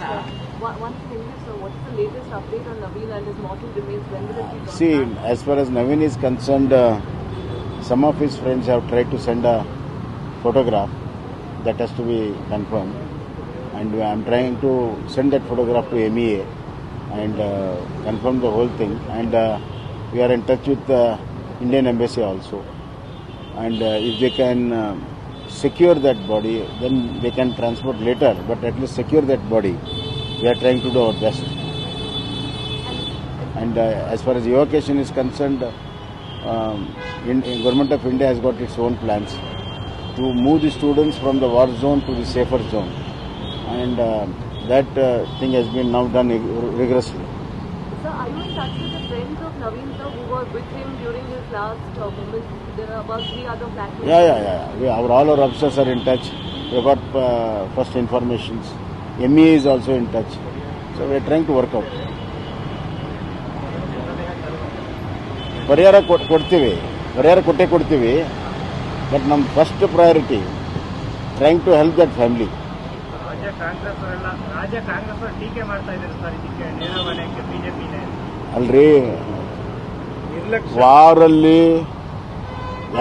Once in India, so what's the latest update on Naveen and his mortal remains? When will it be brought See, back? as far as Naveen is concerned, some of his friends have tried to send a photograph that has to be confirmed, and I am trying to send that photograph to MEA and confirm the whole thing. And we are in touch with the Indian Embassy also, and if they can secure that body, then they can transport later, but at least secure that body. We are trying to do our best. And as far as evacuation is concerned, Government of India has got its own plans to move the students from the war zone to the safer zone, and that thing has been now done rigorously. Sir, are you in touch with the friends of Naveen sir who were with him during his last moments? There are about 3 other blackmailers. Yeah. All our officers are in touch. We have got first informations. MEA is also in touch. So we are trying to work out. ಪರಿಹಾರ ಕೊಡ್ತೀವಿ but ನಮ್ಮ first priority trying to help that family. ರಾಜ್ಯ ಕಾಂಗ್ರೆಸ್ ಟೀಕೆ ಮಾಡ್ತಾ ಇದ್ದಾರೆ sir, ಇದಕ್ಕೆ ನೇರವಾಗಿ ಬಿಜೆಪಿನೇ ಅಲ್ರಿ. ವಾರಲ್ಲಿ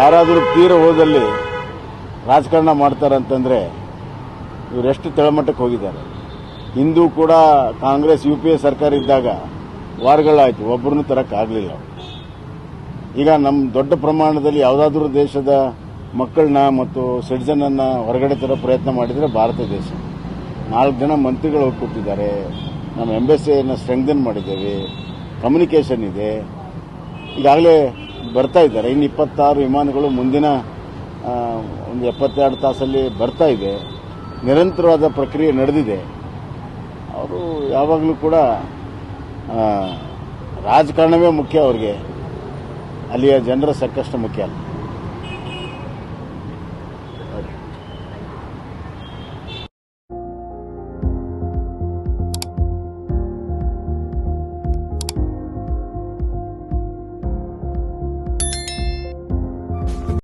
ಯಾರಾದರೂ ತೀರ ಹೋದಲ್ಲಿ ರಾಜಕಾರಣ ಮಾಡ್ತಾರಂತಂದ್ರೆ ಇವರೆಷ್ಟು ತೆಳಮಟ್ಟಕ್ಕೆ ಹೋಗಿದ್ದಾರೆ. ಹಿಂದೂ ಕೂಡ ಕಾಂಗ್ರೆಸ್ UPA ಸರ್ಕಾರ ಇದ್ದಾಗ ವಾರಗಳಾಯಿತು, ಒಬ್ಬರನ್ನು ತರಕ್ಕಾಗಲಿಲ್ಲ. ಈಗ ನಮ್ಮ ದೊಡ್ಡ ಪ್ರಮಾಣದಲ್ಲಿ ಯಾವುದಾದ್ರೂ ದೇಶದ ಮಕ್ಕಳನ್ನ ಮತ್ತು ಸಿಟಿಜನ್ ಅನ್ನ ಹೊರಗಡೆ ತರೋ ಪ್ರಯತ್ನ ಮಾಡಿದರೆ ಭಾರತ ದೇಶ. 4 ಜನ ಮಂತ್ರಿಗಳು ಹೋಗಿ ಕೂತಿದ್ದಾರೆ. ನಮ್ಮ ಎಂಬಸಿಯನ್ನು ಸ್ಟ್ರೆಂಗ್ದನ್ ಮಾಡಿದ್ದೇವೆ. ಕಮ್ಯುನಿಕೇಷನ್ ಇದೆ. ಈಗಾಗಲೇ ಬರ್ತಾ ಇದ್ದಾರೆ. ಇನ್ನು 26 ವಿಮಾನಗಳು ಮುಂದಿನ ಒಂದು 72 ತಾಸಲ್ಲಿ ಬರ್ತಾ ಇದೆ. ನಿರಂತರವಾದ ಪ್ರಕ್ರಿಯೆ ನಡೆದಿದೆ. ಅವರು ಯಾವಾಗಲೂ ಕೂಡ ರಾಜಕಾರಣವೇ ಮುಖ್ಯ, ಅವ್ರಿಗೆ ಅಲ್ಲಿಯ ಜನರ ಸಂಕಷ್ಟ ಮುಖ್ಯ ಅಲ್ಲ.